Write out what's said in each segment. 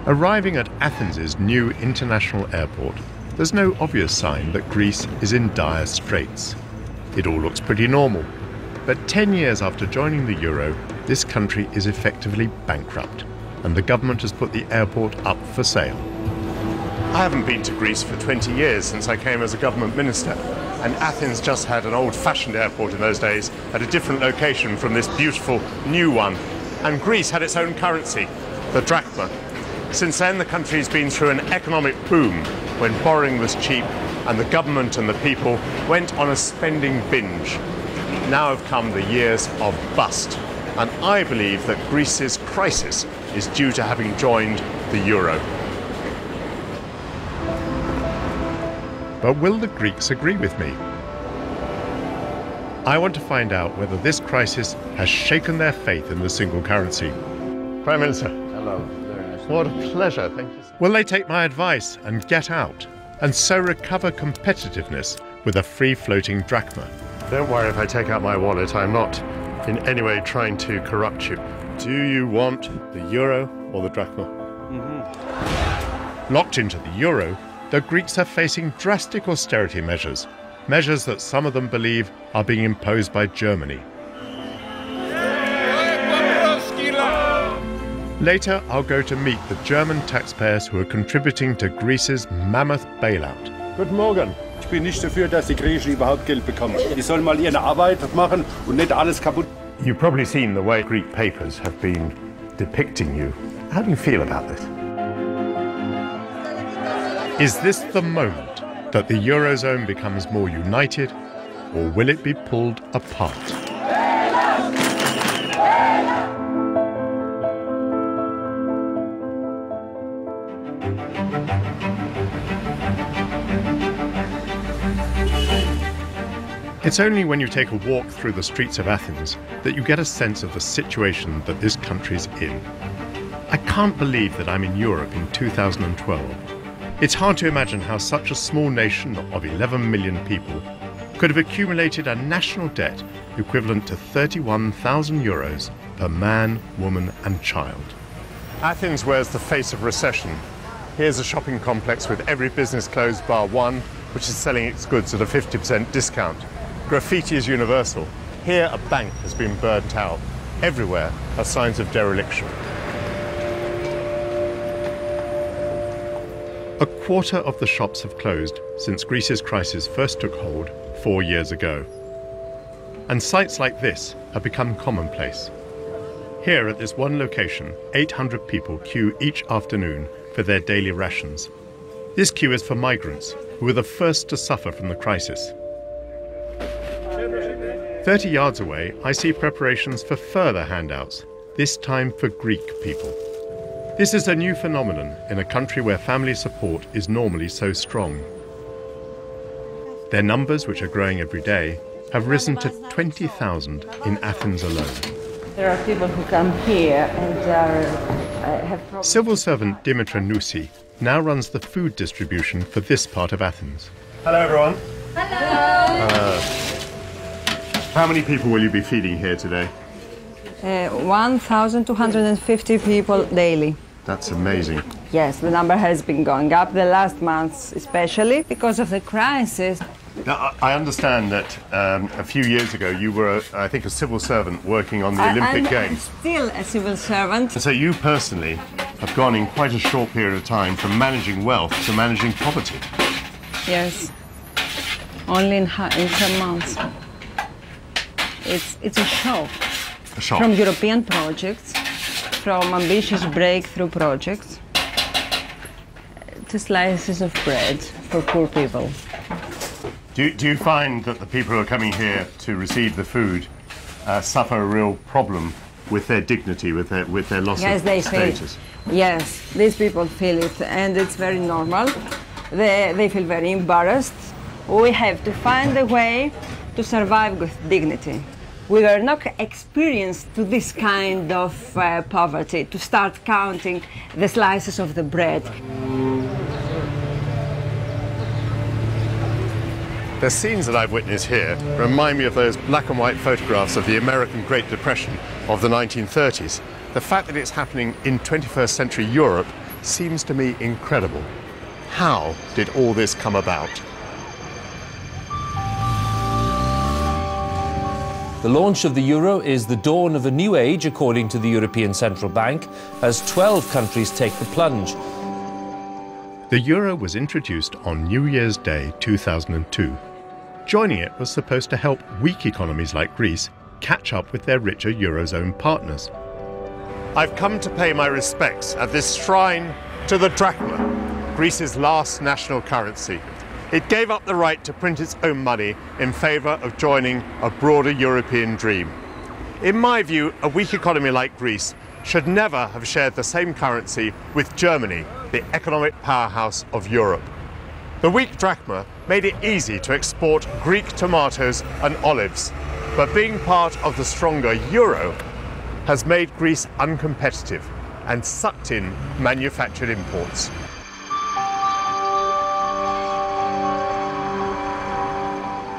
Arriving at Athens' new international airport, there's no obvious sign that Greece is in dire straits. It all looks pretty normal. But 10 years after joining the euro, this country is effectively bankrupt, and the government has put the airport up for sale. I haven't been to Greece for 20 years since I came as a government minister, and Athens just had an old-fashioned airport in those days at a different location from this beautiful new one. And Greece had its own currency, the drachma. Since then, the country's been through an economic boom when borrowing was cheap and the government and the people went on a spending binge. Now have come the years of bust, and I believe that Greece's crisis is due to having joined the euro. But will the Greeks agree with me? I want to find out whether this crisis has shaken their faith in the single currency. Prime Minister. Hello. Very nice. What a pleasure. Thank you. Will they take my advice and get out, and so recover competitiveness with a free-floating drachma? Don't worry if I take out my wallet. I'm not in any way trying to corrupt you. Do you want the euro or the drachma? Locked into the euro, the Greeks are facing drastic austerity measures, measures that some of them believe are being imposed by Germany. Later, I'll go to meet the German taxpayers who are contributing to Greece's mammoth bailout. Guten Morgen. Ich bin nicht dafür, dass die Griechen überhaupt Geld bekommen. Die sollen mal ihre Arbeit machen und nicht alles kaputt. You've probably seen the way Greek papers have been depicting you. How do you feel about this? Is this the moment that the Eurozone becomes more united, or will it be pulled apart? It's only when you take a walk through the streets of Athens that you get a sense of the situation that this country's in. I can't believe that I'm in Europe in 2012. It's hard to imagine how such a small nation of 11 million people could have accumulated a national debt equivalent to 31,000 euros per man, woman and child. Athens wears the face of recession. Here's a shopping complex with every business closed bar one, which is selling its goods at a 50% discount. Graffiti is universal. Here a bank has been burnt out. Everywhere are signs of dereliction. A quarter of the shops have closed since Greece's crisis first took hold 4 years ago. And sights like this have become commonplace. Here at this one location, 800 people queue each afternoon for their daily rations. This queue is for migrants who were the first to suffer from the crisis. 30 yards away, I see preparations for further handouts, this time for Greek people. This is a new phenomenon in a country where family support is normally so strong. Their numbers, which are growing every day, have risen to 20,000 in Athens alone. There are people who come here and have problems. Civil servant Dimitra Nusi now runs the food distribution for this part of Athens. Hello, everyone. Hello. How many people will you be feeding here today? 1,250 people daily. That's amazing. Yes, the number has been going up the last months, especially because of the crisis. Now, I understand that a few years ago you were, I think, a civil servant working on the Olympic Games. I'm still a civil servant. So you personally have gone in quite a short period of time from managing wealth to managing poverty. Yes, only in some months. It's a shock. A shock. From European projects, from ambitious breakthrough projects, to slices of bread for poor people. Do you find that the people who are coming here to receive the food suffer a real problem with their dignity, with their loss of status? Yes, these people feel it, and it's very normal. They feel very embarrassed. We have to find a way to survive with dignity. We are not experienced to this kind of poverty, to start counting the slices of the bread. The scenes that I've witnessed here remind me of those black and white photographs of the American Great Depression of the 1930s. The fact that it's happening in 21st century Europe seems to me incredible. How did all this come about? The launch of the euro is the dawn of a new age, according to the European Central Bank, as 12 countries take the plunge. The euro was introduced on New Year's Day 2002. Joining it was supposed to help weak economies like Greece catch up with their richer Eurozone partners. I've come to pay my respects at this shrine to the drachma, Greece's last national currency. It gave up the right to print its own money in favour of joining a broader European dream. In my view, a weak economy like Greece should never have shared the same currency with Germany, the economic powerhouse of Europe. The weak drachma made it easy to export Greek tomatoes and olives, but being part of the stronger euro has made Greece uncompetitive and sucked in manufactured imports.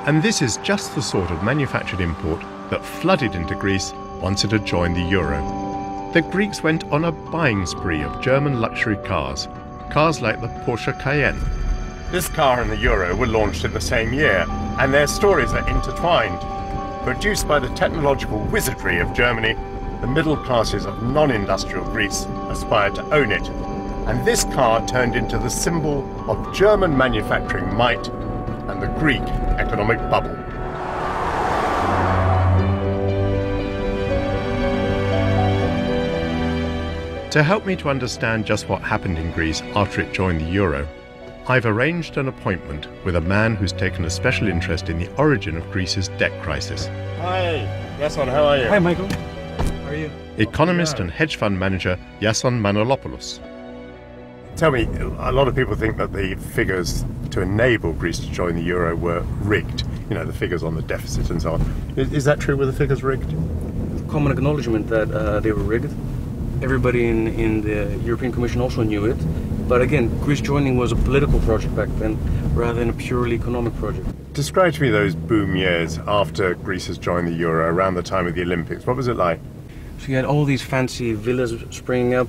And this is just the sort of manufactured import that flooded into Greece once it had joined the euro. The Greeks went on a buying spree of German luxury cars, cars like the Porsche Cayenne. This car and the euro were launched in the same year, and their stories are intertwined. Produced by the technological wizardry of Germany, the middle classes of non-industrial Greece aspired to own it, and this car turned into the symbol of German manufacturing might and the Greek economic bubble. To help me to understand just what happened in Greece after it joined the euro, I've arranged an appointment with a man who's taken a special interest in the origin of Greece's debt crisis. Hi, Yason, how are you? Hi, Michael. How are you? Economist and hedge fund manager Yason Manolopoulos. Tell me, a lot of people think that the figures to enable Greece to join the euro were rigged. You know, the figures on the deficit and so on. Is that true? Were the figures rigged? Common acknowledgement that they were rigged. Everybody in the European Commission also knew it. But again, Greece joining was a political project back then, rather than a purely economic project. Describe to me those boom years after Greece has joined the euro, around the time of the Olympics. What was it like? So you had all these fancy villas springing up.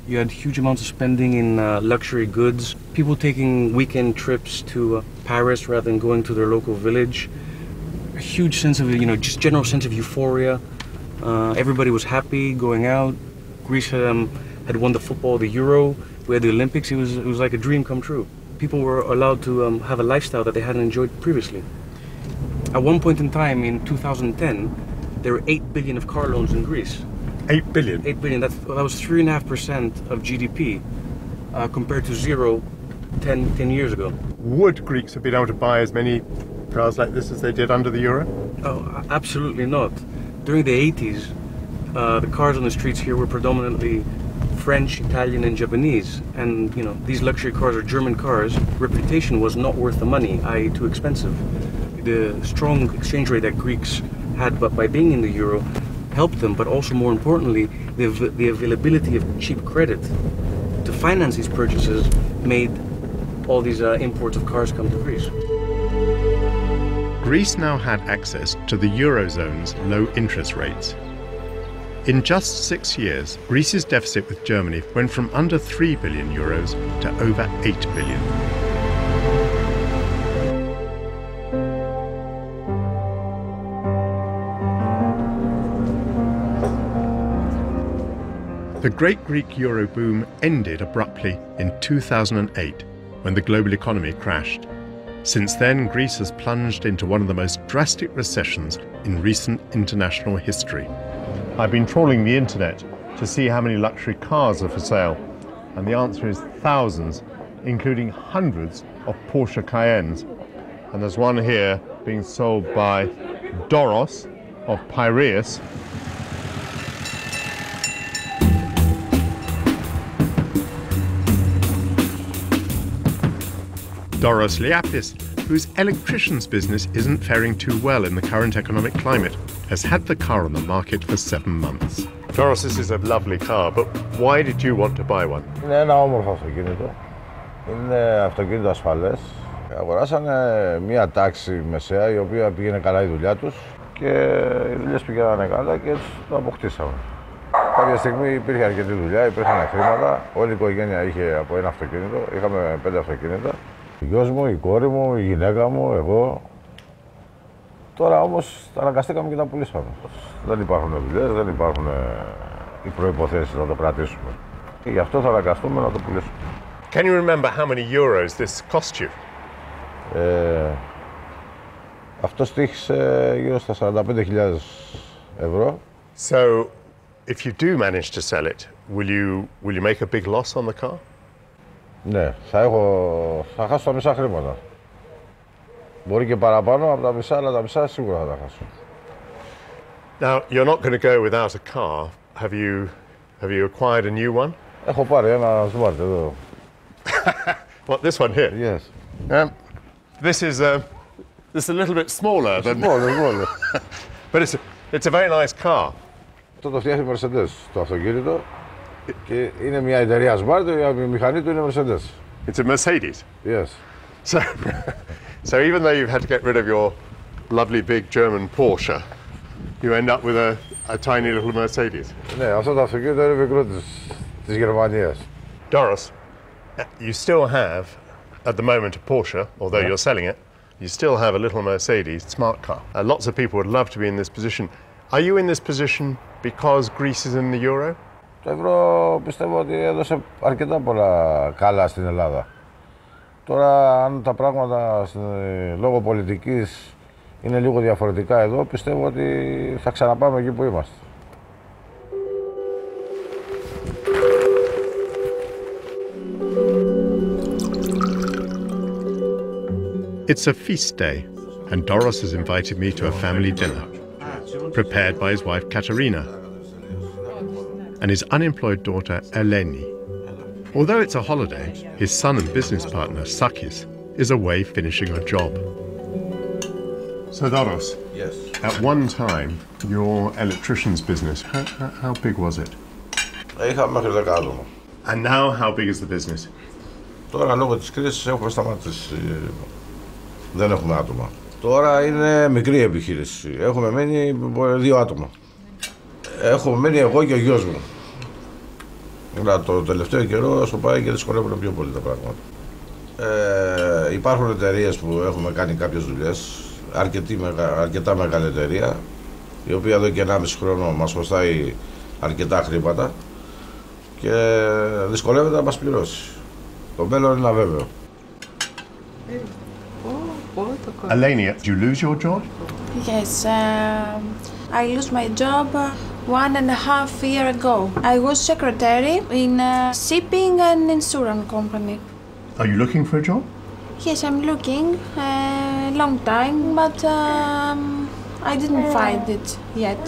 You had huge amounts of spending in luxury goods. People taking weekend trips to Paris rather than going to their local village. A huge sense of, just general sense of euphoria. Everybody was happy going out. Greece had won the football, the Euro. We had the Olympics. It was like a dream come true. People were allowed to have a lifestyle that they hadn't enjoyed previously. At one point in time, in 2010, there were 8 billion of car loans in Greece. 8 billion? 8 billion. That was 3.5% of GDP, compared to zero 10 years ago. Would Greeks have been able to buy as many cars like this as they did under the euro? Oh, absolutely not. During the 80s, the cars on the streets here were predominantly French, Italian, and Japanese. And these luxury cars are German cars. Reputation was not worth the money, i.e. too expensive. The strong exchange rate that Greeks had, but by being in the euro, helped them, but also more importantly, the availability of cheap credit to finance these purchases made all these imports of cars come to Greece. Greece now had access to the Eurozone's low interest rates. In just 6 years, Greece's deficit with Germany went from under 3 billion euros to over 8 billion. The Great Greek Euro boom ended abruptly in 2008, when the global economy crashed. Since then, Greece has plunged into one of the most drastic recessions in recent international history. I've been trawling the internet to see how many luxury cars are for sale, and the answer is thousands, including hundreds of Porsche Cayennes. And there's one here being sold by Doros of Piraeus. Doros Liapis, whose electrician's business isn't faring too well in the current economic climate, has had the car on the market for 7 months. Doros, this is a lovely car, but why did you want to buy one? Είναι ένα όμορφο αυτοκίνητο. Είναι αυτοκίνητο ασφαλές. Αγοράσανε μία τάξη μεσαία η οποία πήγαινε καλά η δουλειά τους και οι δουλειές πηγαίνανε καλά και έτσι το αποκτήσαμε. Κάποια στιγμή υπήρχε αρκετή δουλειά, υπήρχαν χρήματα. Όλη η οικογένεια είχε από ένα αυτοκίνητο. Είχαμε 5 αυτοκίνητα. Ο γιος μου, η κόρη μου, η γυναίκα μου, εγώ. Τώρα όμως αναγκαστήκαμε και τα πουλήσαμε. Δεν υπάρχουν δουλειές, δεν υπάρχουν οι προϋποθέσεις να το κρατήσουμε. Και γι' αυτό θα αναγκαστούμε να το πουλήσουμε. Can you remember how many euros this cost you? Αυτό στοίχησε γύρω στα 45.000 ευρώ. So, if you do manage to sell it, will you make a big loss on the car? Ναι, θα χάσω τα μισά χρήματα. Μπορεί και παραπάνω από τα μισά, αλλά τα μισά σίγουρα θα τα χάσω. Now, you're not going to go without a car. Have you acquired a new one? Έχω πάρει ένα smart εδώ. What, this one here? Yes. This is a little bit smaller than... Smaller. But it's a very nice car. Αυτό το φτιάχνει η Mercedes, το αυτοκίνητο. Και είναι μια εταιρεία smart, η μηχανή του είναι Mercedes. It's a Mercedes. Yes. So even though you've had to get rid of your lovely big German Porsche, you end up with a tiny little Mercedes. Ναι, αυτό το αυτοκίνητο είναι μικρό της Γερμανίας. Doris, you still have, at the moment, a Porsche, although you're selling it, you still have a little Mercedes smart car. Lots of people would love to be in this position. Are you in this position because Greece is in the euro? Το ευρώ πιστεύω ότι έδωσε αρκετά πολλά καλά στην Ελλάδα. Τώρα, αν τα πράγματα λόγω πολιτικής είναι λίγο διαφορετικά εδώ, πιστεύω ότι θα ξαναπάμε εκεί που είμαστε. It's a feast day, and Doros has invited me to a family dinner, prepared by his wife Katerina and his unemployed daughter Eleni. Although it's a holiday, his son and business partner Sakis is away finishing a job. So Doros, Yes. at one time, your electrician's business, how big was it? Είχαμε μέχρι 10 άτομα. And now how big is the business? Τώρα λόγω της κρίσης έχουμε σταματήσει. Δεν έχουμε άτομα. Τώρα είναι μικρή επιχείρηση. Έχουμε μένει 2 άτομα. Έχουμε μένει εγώ και ο γιος μου. Αλλά το τελευταίο καιρό όσο πάει και δυσκολεύουν πιο πολύ τα πράγματα. Υπάρχουν εταιρείες που έχουμε κάνει κάποιες δουλειές. Αρκετά μεγάλη εταιρεία, η οποία εδώ και 1,5 χρόνο μας χρωστάει αρκετά χρήματα και δυσκολεύεται να μας πληρώσει. Το μέλλον είναι αβέβαιο. Elenia, did you lose your job? Yes, I lost my job 1.5 years ago. I was secretary in a shipping and insurance company. Are you looking for a job? Yes, I'm looking a long time, but I didn't find it yet.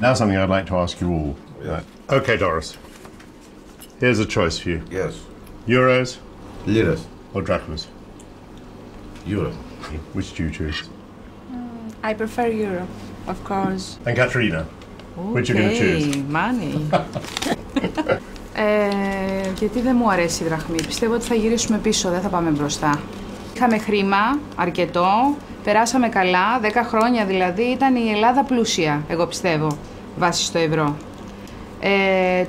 Now something I'd like to ask you all. Yeah. Okay, Doris. Here's a choice for you. Yes. Euros Λίρες. or drachmas? Euro. Which do you choose? I prefer Euro, of course. And Katerina, which are you going to choose? Money. Γιατί δεν μου αρέσει η δραχμή. Πιστεύω ότι θα γυρίσουμε πίσω, δεν θα πάμε μπροστά. Είχαμε χρήμα, αρκετό, περάσαμε καλά, 10 χρόνια δηλαδή, ήταν η Ελλάδα πλούσια, εγώ πιστεύω, βάσει στο ευρώ.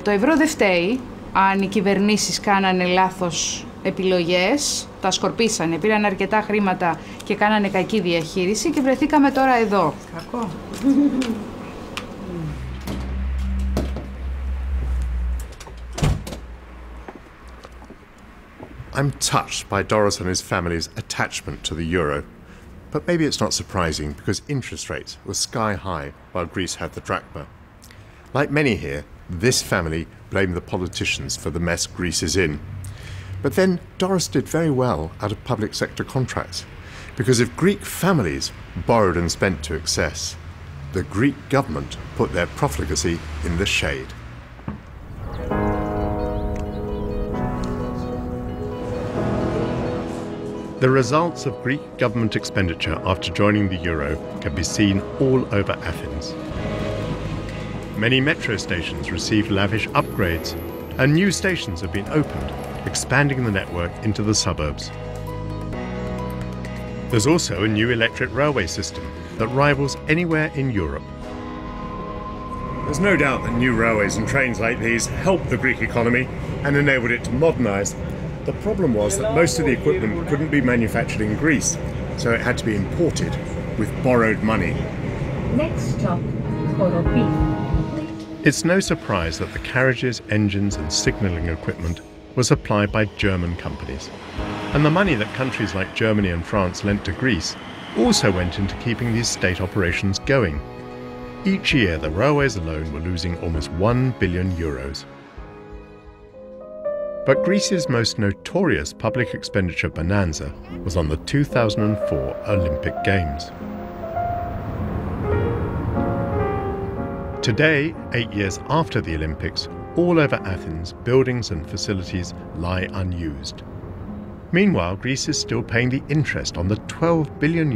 Το ευρώ δεν φταίει, αν οι κυβερνήσεις κάνανε λάθος επιλογές, τα σκορπίσανε, πήραν αρκετά χρήματα και κάνανε κακή διαχείριση και βρεθήκαμε τώρα εδώ. Κακό. I'm touched by Doris and his family's attachment to the euro. But maybe it's not surprising because interest rates were sky high while Greece had the drachma. Like many here, this family blamed the politicians for the mess Greece is in. But then Doris did very well out of public sector contracts, because if Greek families borrowed and spent to excess, the Greek government put their profligacy in the shade. The results of Greek government expenditure after joining the euro can be seen all over Athens. Many metro stations received lavish upgrades, and new stations have been opened, expanding the network into the suburbs. There's also a new electric railway system that rivals anywhere in Europe. There's no doubt that new railways and trains like these helped the Greek economy and enabled it to modernise. The problem was that most of the equipment couldn't be manufactured in Greece, so it had to be imported with borrowed money. Next stop, Koropi. It's no surprise that the carriages, engines and signalling equipment was supplied by German companies. And the money that countries like Germany and France lent to Greece also went into keeping these state operations going. Each year, the railways alone were losing almost €1 billion. But Greece's most notorious public expenditure bonanza was on the 2004 Olympic Games. Today, 8 years after the Olympics, all over Athens, buildings and facilities lie unused. Meanwhile, Greece is still paying the interest on the €12 billion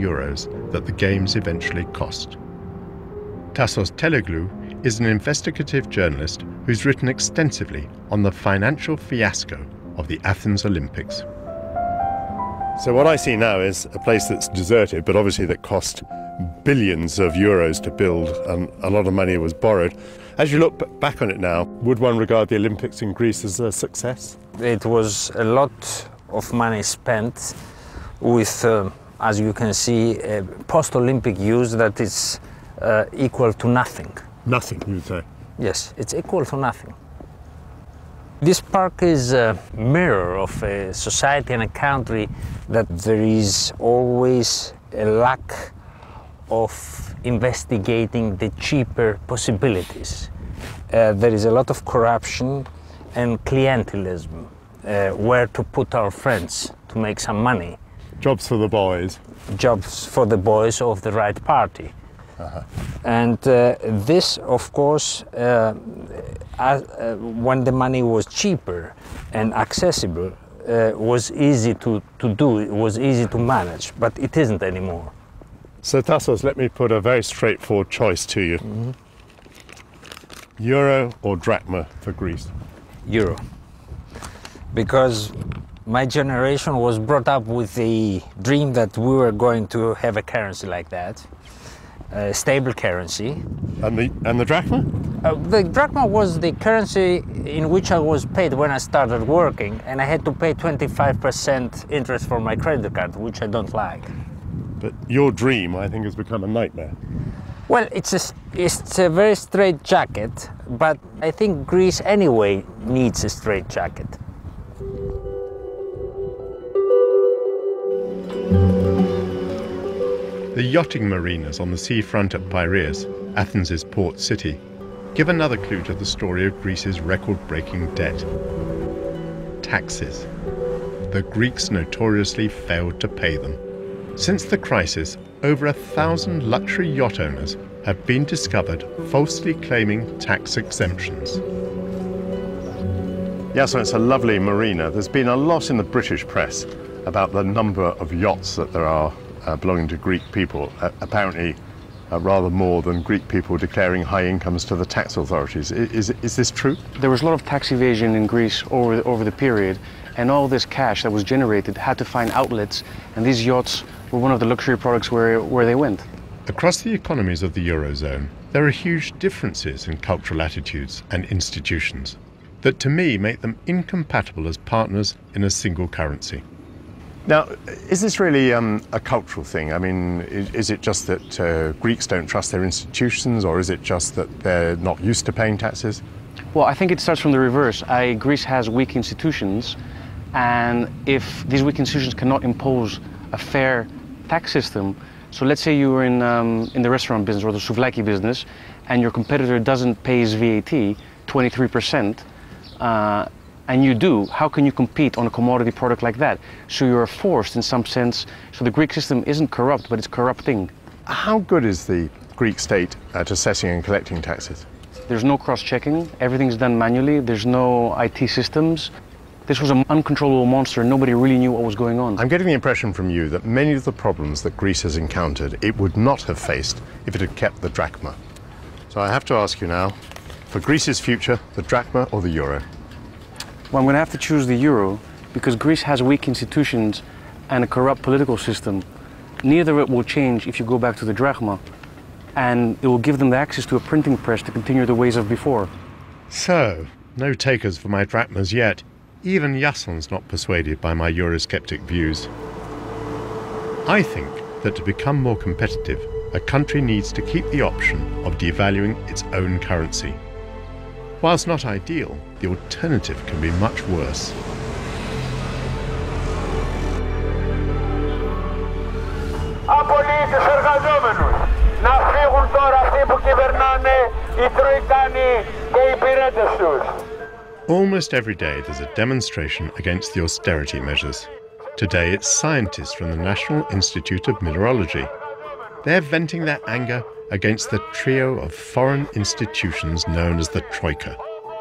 that the Games eventually cost. Tassos Teleglou is an investigative journalist who's written extensively on the financial fiasco of the Athens Olympics. So what I see now is a place that's deserted, but obviously that cost billions of euros to build, and a lot of money was borrowed. As you look back on it now, would one regard the Olympics in Greece as a success? It was a lot of money spent with, as you can see, post-Olympic use that is equal to nothing. Nothing, you would say? Yes, it's equal to nothing. This park is a mirror of a society and a country that there is always a lack of investigating the cheaper possibilities. There is a lot of corruption and clientelism, where to put our friends to make some money. Jobs for the boys. Jobs for the boys of the right party. And this, of course, when the money was cheaper and accessible, was easy to do, it was easy to manage, but it isn't anymore. So Tassos, let me put a very straightforward choice to you. Euro or drachma for Greece? Euro. Because my generation was brought up with the dream that we were going to have a currency like that. A stable currency. And the drachma? The drachma was the currency in which I was paid when I started working, and I had to pay 25% interest for my credit card, which I don't like. But your dream, I think, has become a nightmare. Well, it's a very straight jacket, but I think Greece anyway needs a straight jacket. The yachting marinas on the seafront at Piraeus, Athens' port city, give another clue to the story of Greece's record-breaking debt. Taxes. The Greeks notoriously failed to pay them. Since the crisis, over 1,000 luxury yacht owners have been discovered falsely claiming tax exemptions. Yeah, so it's a lovely marina. There's been a lot in the British press about the number of yachts that there are belonging to Greek people, apparently rather more than Greek people declaring high incomes to the tax authorities. Is this true? There was a lot of tax evasion in Greece over the period, and all this cash that was generated had to find outlets, and these yachts were one of the luxury products where they went. Across the economies of the Eurozone, there are huge differences in cultural attitudes and institutions that to me make them incompatible as partners in a single currency. Now, is this really a cultural thing? I mean, is it just that Greeks don't trust their institutions, or is it just that they're not used to paying taxes? Well, I think it starts from the reverse. Greece has weak institutions, and if these weak institutions cannot impose a fair tax system, so let's say you were in the restaurant business or the souvlaki business, and your competitor doesn't pay his VAT, 23%, and you do, how can you compete on a commodity product like that? So you're forced in some sense. So the Greek system isn't corrupt, but it's corrupting. How good is the Greek state at assessing and collecting taxes? There's no cross-checking. Everything's done manually. There's no IT systems. This was an uncontrollable monster. Nobody really knew what was going on. I'm getting the impression from you that many of the problems that Greece has encountered, it would not have faced if it had kept the drachma. So I have to ask you now, for Greece's future, the drachma or the euro? Well, I'm going to have to choose the euro because Greece has weak institutions and a corrupt political system. Neither of it will change if you go back to the drachma. and it will give them the access to a printing press to continue the ways of before. So, no takers for my drachmas yet. Even Jason's not persuaded by my Eurosceptic views. I think that to become more competitive, a country needs to keep the option of devaluing its own currency. Whilst not ideal, the alternative can be much worse. Απολύτως εργαζόμενους. Να φύγουν τώρα αυτοί που κυβερνάνε, οι Τροϊκάνοι και οι υπηρέτες τους. Almost every day there's a demonstration against the austerity measures. Today it's scientists from the National Institute of Mineralogy. They're venting their anger against the trio of foreign institutions known as the Troika.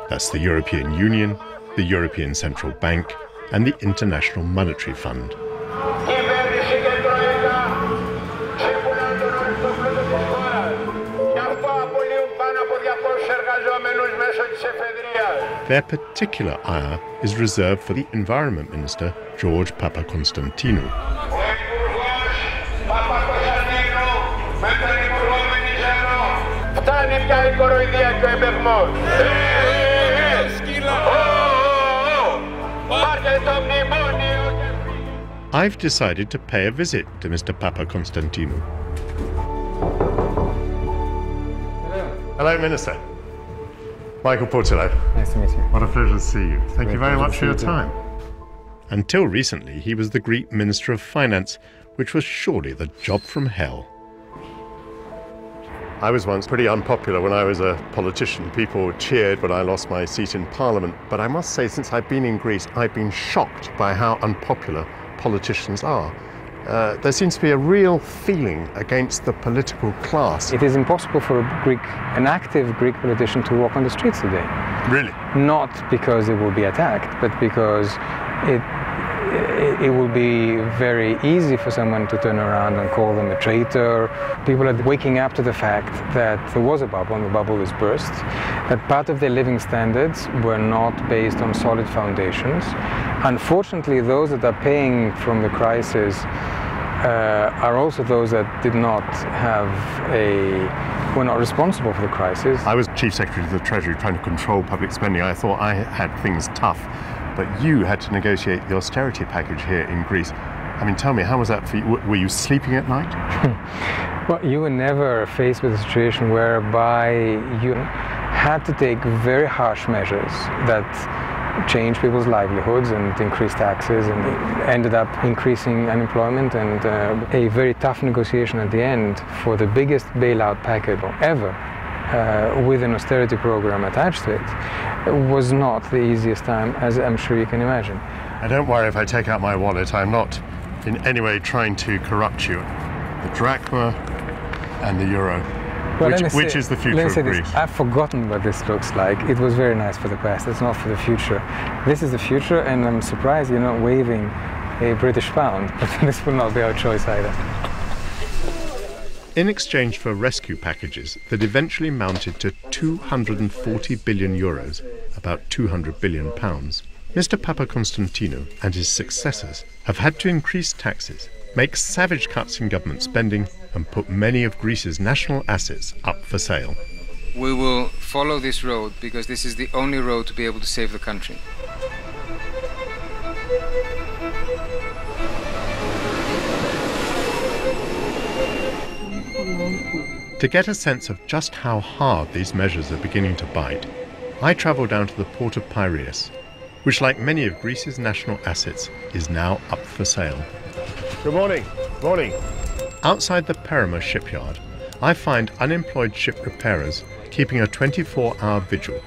That's the European Union, the European Central Bank, and the International Monetary Fund. Their particular ire is reserved for the Environment Minister, George Papakonstantinou. I've decided to pay a visit to Mr. Papakonstantinou. Hello, Minister. Michael Portillo. Nice to meet you. What a pleasure to see you. Thank you very much for your time. Until recently, he was the Greek Minister of Finance, which was surely the job from hell. I was once pretty unpopular when I was a politician. People cheered when I lost my seat in Parliament. But I must say, since I've been in Greece, I've been shocked by how unpopular politicians are. There seems to be a real feeling against the political class. It is impossible for an active Greek politician to walk on the streets today. Really? Not because it will be attacked, but because it will be very easy for someone to turn around and call them a traitor. People are waking up to the fact that there was a bubble and the bubble is burst, that part of their living standards were not based on solid foundations. Unfortunately, those that are paying from the crisis are also those that were not responsible for the crisis. I was Chief Secretary of the Treasury trying to control public spending. I thought I had things tough. But you had to negotiate the austerity package here in Greece. I mean, tell me, how was that for you? Were you sleeping at night? Well, you were never faced with a situation whereby you had to take very harsh measures that change people's livelihoods and increase taxes, and ended up increasing unemployment, and a very tough negotiation at the end for the biggest bailout package ever. With an austerity program attached to it, was not the easiest time, as I'm sure you can imagine. And don't worry if I take out my wallet, I'm not in any way trying to corrupt you. The drachma and the euro, well, which is the future of Greece. I've forgotten what this looks like. It was very nice for the past, it's not for the future. This is the future, and I'm surprised you're not waving a British pound, but this will not be our choice either. In exchange for rescue packages that eventually mounted to 240 billion euros, about 200 billion pounds, Mr. Papakonstantinou and his successors have had to increase taxes, make savage cuts in government spending, and put many of Greece's national assets up for sale. We will follow this road because this is the only road to be able to save the country. To get a sense of just how hard these measures are beginning to bite, I travel down to the port of Piraeus, which, like many of Greece's national assets, is now up for sale. Good morning. Morning. Outside the Perama shipyard, I find unemployed ship repairers keeping a 24-hour vigil,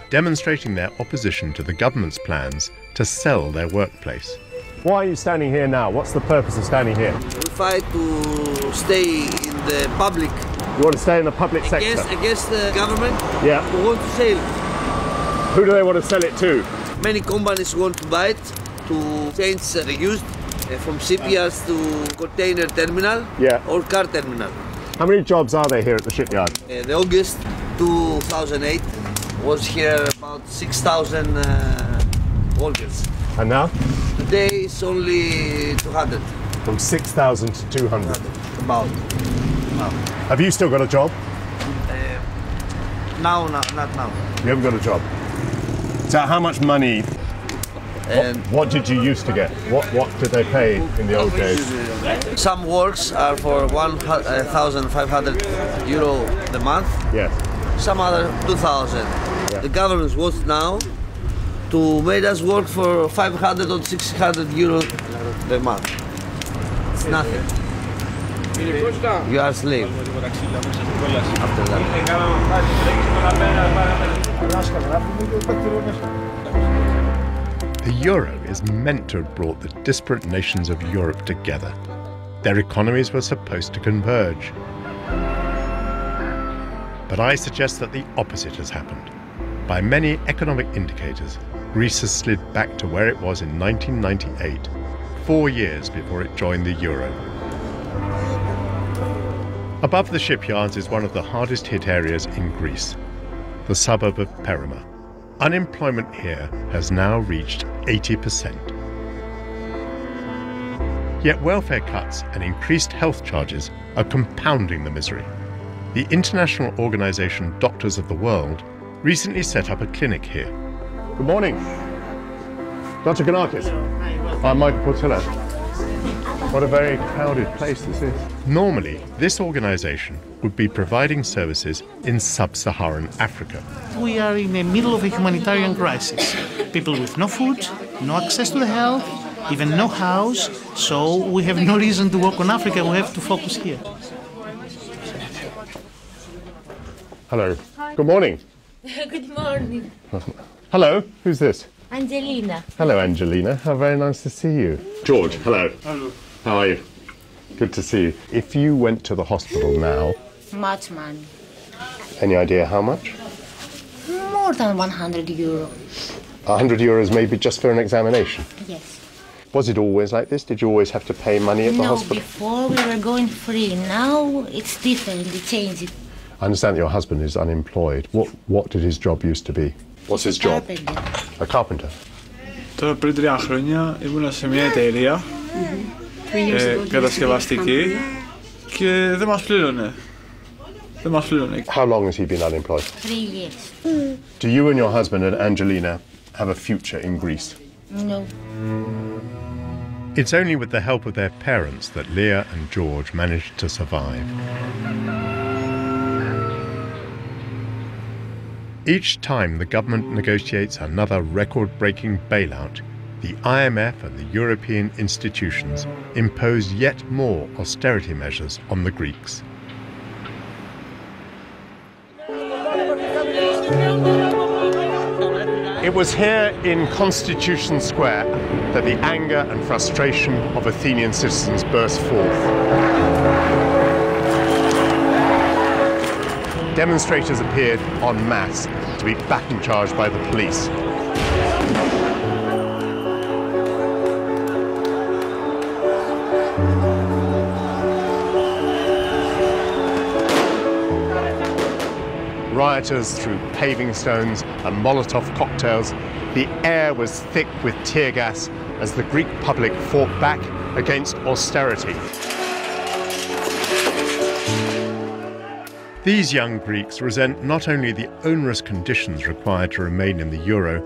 demonstrating their opposition to the government's plans to sell their workplace. Why are you standing here now? What's the purpose of standing here? We fight to stay in the public. You want to stay in the public sector? Against the government? Yeah. Who want to sell it. Who do they want to sell it to? Many companies want to buy it to change the use from shipyards to container terminal or car terminal. How many jobs are there here at the shipyard? The August 2008 was here about 6,000 workers. And now? Today it's only 200. From 6,000 to 200? About. now. Have you still got a job? No, not now. You haven't got a job. So how much money, what did you used to get? What did they pay in the old days? Some works are for 1,500 euro the month. Yes. Some other 2,000. Yeah. The government wants now to make us work for 500 or 600 euro the month. It's nothing. You are a slave after that. The euro is meant to have brought the disparate nations of Europe together. Their economies were supposed to converge. But I suggest that the opposite has happened. By many economic indicators, Greece has slid back to where it was in 1998, 4 years before it joined the euro. Above the shipyards is one of the hardest hit areas in Greece, the suburb of Perima. Unemployment here has now reached 80%. Yet welfare cuts and increased health charges are compounding the misery. The international organization Doctors of the World recently set up a clinic here. Good morning. Dr. Ganakis. I'm Michael Portillo. What a very crowded place this is. Normally, this organization would be providing services in sub-Saharan Africa. We are in the middle of a humanitarian crisis. People with no food, no access to the health, even no house, so we have no reason to work on Africa, we have to focus here. Hello. Good morning. Good morning. Hello. Who's this? Angelina. Hello, Angelina. How very nice to see you. George, hello. Hello. How are you? Good to see you. If you went to the hospital now, Much money. any idea how much? More than 100 euro. 100 euros maybe just for an examination? Yes. Was it always like this? Did you always have to pay money at the hospital? No, before we were going free. Now it's different, it changed. I understand that your husband is unemployed. What did his job used to be? What's his job? Carpenter. A carpenter. Τώρα πριν 3 χρόνια ήμουνα σε μια εταιρεία κατασκευαστική και δεν μας πλήρωνε. How long has he been unemployed? 3 years. Do you and your husband and Angelina have a future in Greece? No. It's only with the help of their parents that Leah and George managed to survive. Each time the government negotiates another record-breaking bailout, the IMF and the European institutions impose yet more austerity measures on the Greeks. It was here in Constitution Square that the anger and frustration of Athenian citizens burst forth. Demonstrators appeared en masse to be back in charge by the police. Rioters threw paving stones and Molotov cocktails. The air was thick with tear gas as the Greek public fought back against austerity. These young Greeks resent not only the onerous conditions required to remain in the euro,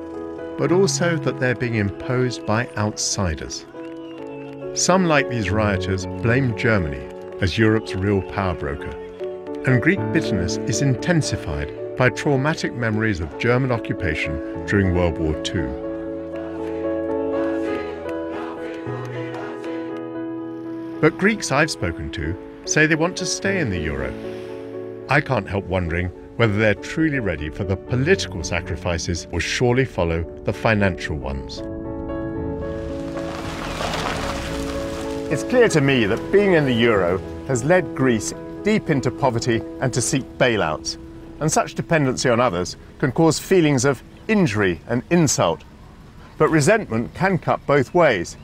but also that they're being imposed by outsiders. Some, like these rioters, blame Germany as Europe's real power broker. And Greek bitterness is intensified by traumatic memories of German occupation during World War II. But Greeks I've spoken to say they want to stay in the euro. I can't help wondering whether they're truly ready for the political sacrifices will surely follow the financial ones. It's clear to me that being in the euro has led Greece deep into poverty and to seek bailouts. And such dependency on others can cause feelings of injury and insult. But resentment can cut both ways.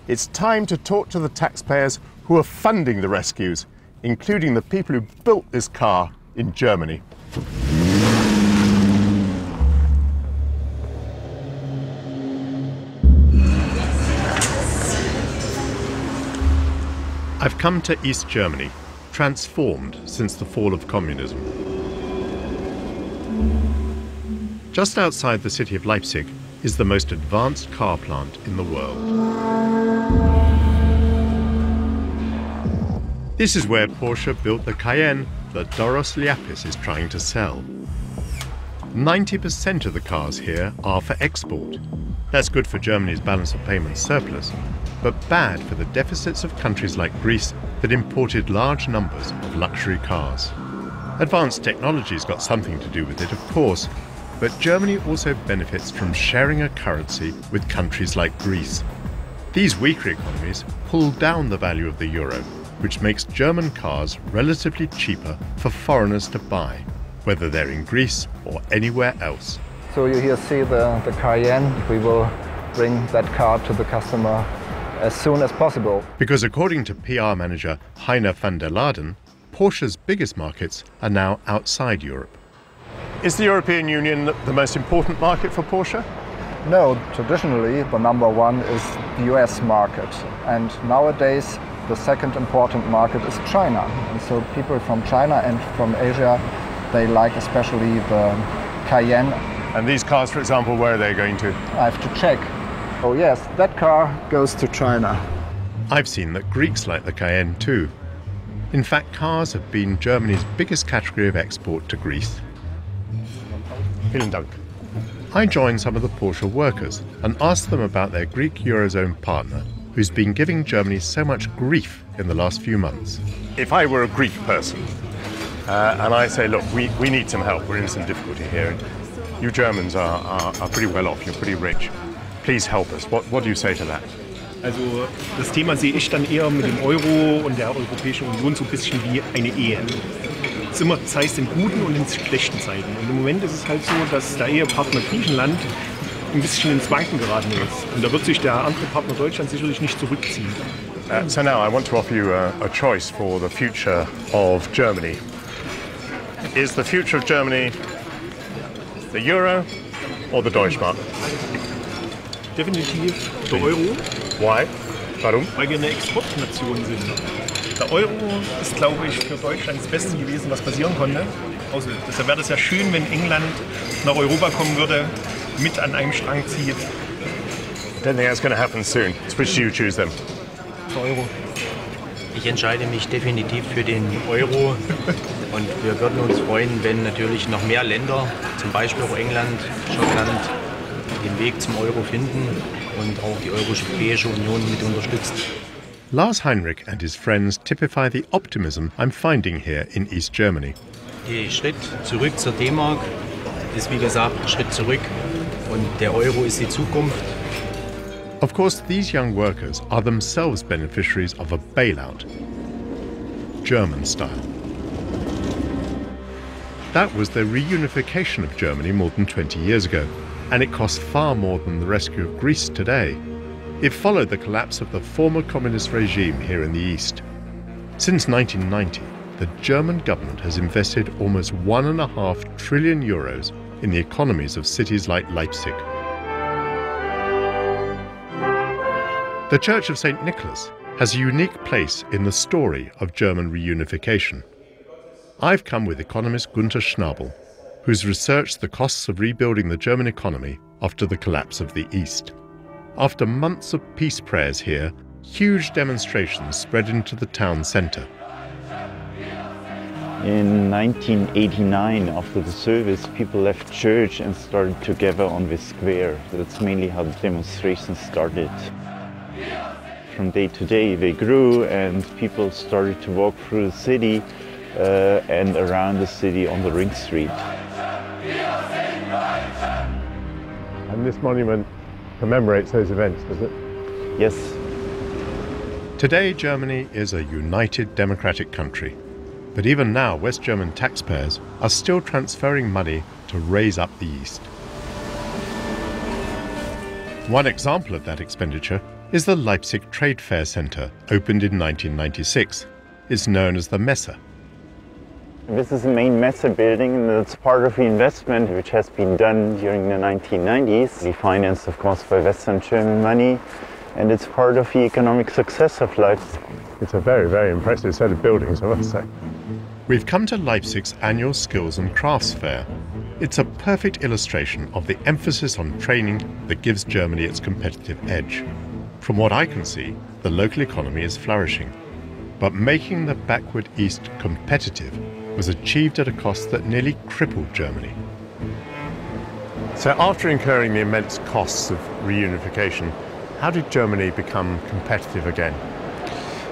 It's time to talk to the taxpayers who are funding the rescues, including the people who built this car in Germany. I've come to East Germany, transformed since the fall of communism. Just outside the city of Leipzig is the most advanced car plant in the world. This is where Porsche built the Cayenne that Doros Liapis is trying to sell. 90% of the cars here are for export. That's good for Germany's balance of payments surplus, but bad for the deficits of countries like Greece that imported large numbers of luxury cars. Advanced technology's got something to do with it, of course, but Germany also benefits from sharing a currency with countries like Greece. These weaker economies pull down the value of the euro, which makes German cars relatively cheaper for foreigners to buy, whether they're in Greece or anywhere else. So you here see the Cayenne. We will bring that car to the customer as soon as possible. Because according to PR manager Heiner van der Laden, Porsche's biggest markets are now outside Europe. Is the European Union the most important market for Porsche? No, traditionally the number one is the US market, and nowadays the second important market is China. And so people from China and from Asia, they like especially the Cayenne. And these cars, for example, where are they going to? I have to check. Oh yes, that car goes to China. I've seen that Greeks like the Cayenne too. In fact, cars have been Germany's biggest category of export to Greece. Vielen Dank. I joined some of the Porsche workers and asked them about their Greek Eurozone partner, who's been giving Germany so much grief in the last few months. If I were a Greek person, and I say, look, we need some help, we're in some difficulty here, you Germans are pretty well off, you're pretty rich, please help us. What do you say to that? Also das Thema sehe ich dann eher mit dem Euro und der Europäischen Union so ein bisschen wie eine Ehe. Es ist immer, das heißt in guten und in schlechten Zeiten. Und im Moment ist es halt so, dass der Ehepartner Griechenland ein bisschen ins Wanken geraten ist. Und da wird sich der andere Partner Deutschland sicherlich nicht zurückziehen. So now I want to offer you a choice for the future of Germany. Is the future of Germany the Euro or the Deutschmark? Definitiv der Euro. Why? Warum? Weil wir eine Exportnation sind. Der Euro ist, glaube ich, für Deutschland das Beste gewesen, was passieren konnte. Also, deshalb wäre es ja schön, wenn England nach Europa kommen würde, mit an einem Strang zieht. I don't think that's going to happen soon. Which do you choose then? Der Euro. Ich entscheide mich definitiv für den Euro und wir würden uns freuen, wenn natürlich noch mehr Länder, zum Beispiel auch England, Schottland, den Weg zum Euro finden und auch die Europäische Union mit unterstützt. Lars Heinrich and his friends typify the optimism I'm finding here in East Germany. Der Schritt zurück zur D-Mark ist wie gesagt ein Schritt zurück und der Euro ist die Zukunft. Of course, these young workers are themselves beneficiaries of a bailout, German style. That was the reunification of Germany more than 20 years ago, and it cost far more than the rescue of Greece today. It followed the collapse of the former communist regime here in the East. Since 1990, the German government has invested almost €1.5 trillion in the economies of cities like Leipzig. The Church of St. Nicholas has a unique place in the story of German reunification. I've come with economist Günther Schnabel, who's researched the costs of rebuilding the German economy after the collapse of the East. After months of peace prayers here, huge demonstrations spread into the town centre. In 1989, after the service, people left church and started to gather on this square. That's mainly how the demonstrations started. From day to day they grew and people started to walk through the city and around the city on the Ring Street. And this monument commemorates those events, does it? Yes. Today, Germany is a united democratic country. But even now, West German taxpayers are still transferring money to raise up the East. One example of that expenditure is the Leipzig Trade Fair Centre, opened in 1996. It's known as the Messe. This is the main Messe building, and it's part of the investment which has been done during the 1990s. We financed, of course, by Western German money, and it's part of the economic success of Leipzig. It's a very, very impressive set of buildings, I must say. We've come to Leipzig's annual Skills and Crafts Fair. It's a perfect illustration of the emphasis on training that gives Germany its competitive edge. From what I can see, the local economy is flourishing. But making the backward East competitive was achieved at a cost that nearly crippled Germany. So after incurring the immense costs of reunification, how did Germany become competitive again?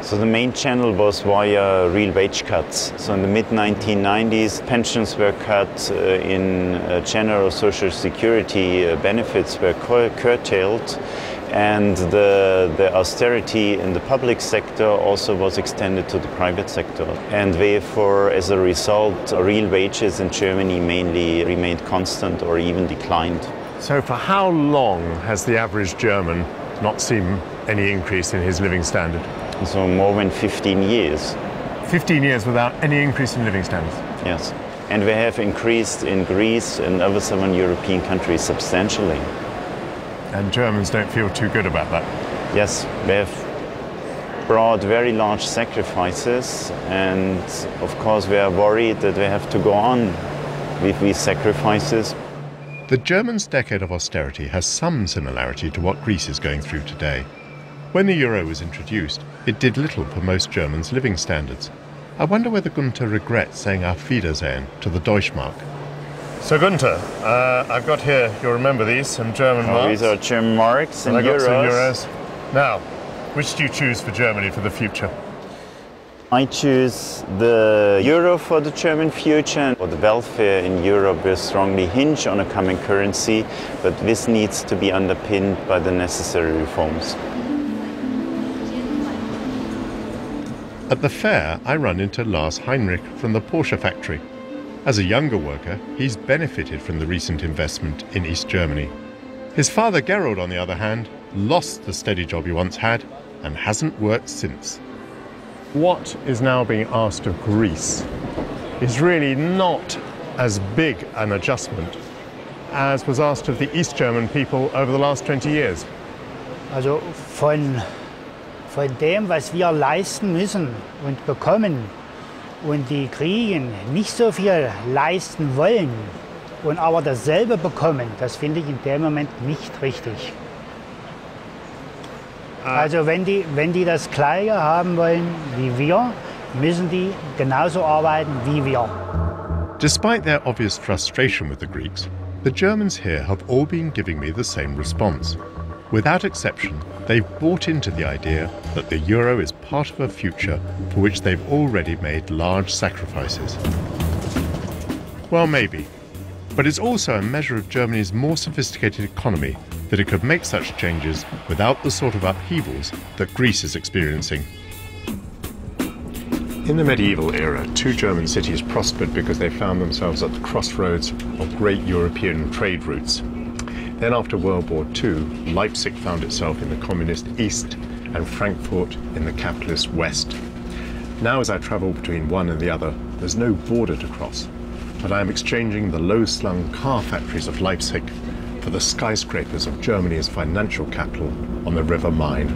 So the main channel was via real wage cuts. So in the mid-1990s, pensions were cut, in general social security benefits were curtailed, and the austerity in the public sector also was extended to the private sector. And therefore, as a result, real wages in Germany mainly remained constant or even declined. So for how long has the average German not seen any increase in his living standard? So more than 15 years. 15 years without any increase in living standards? Yes. And they have increased in Greece and other southern European countries substantially. And Germans don't feel too good about that? Yes, they have brought very large sacrifices, and of course they are worried that they have to go on with these sacrifices. The Germans' decade of austerity has some similarity to what Greece is going through today. When the euro was introduced, it did little for most Germans' living standards. I wonder whether Gunther regrets saying Auf Wiedersehen to the Deutschmark. So Gunther, I've got here, you'll remember these, some German marks. These are German marks and I got some euros. euros. Now, which do you choose for Germany for the future? I choose the euro for the German future. The welfare in Europe will strongly hinge on a common currency, but this needs to be underpinned by the necessary reforms. At the fair, I run into Lars Heinrich from the Porsche factory. As a younger worker, he's benefited from the recent investment in East Germany. His father Gerold, on the other hand, lost the steady job he once had and hasn't worked since. What is now being asked of Greece is really not as big an adjustment as was asked of the East German people over the last 20 years. Also von dem, was wir leisten müssen und bekommen, und die Kriegen nicht so viel leisten wollen und aber dasselbe bekommen, das finde ich in dem Moment nicht richtig. Also wenn die das Gleiche haben wollen wie wir, müssen die genauso arbeiten wie wir. Despite their obvious frustration with the Greeks, the Germans here have all been giving me the same response. Without exception, they've bought into the idea that the euro is part of a future for which they've already made large sacrifices. Well, maybe. But it's also a measure of Germany's more sophisticated economy that it could make such changes without the sort of upheavals that Greece is experiencing. In the medieval era, two German cities prospered because they found themselves at the crossroads of great European trade routes. Then after World War II, Leipzig found itself in the communist East and Frankfurt in the capitalist West. Now as I travel between one and the other, there's no border to cross, but I am exchanging the low-slung car factories of Leipzig for the skyscrapers of Germany's financial capital on the River Main.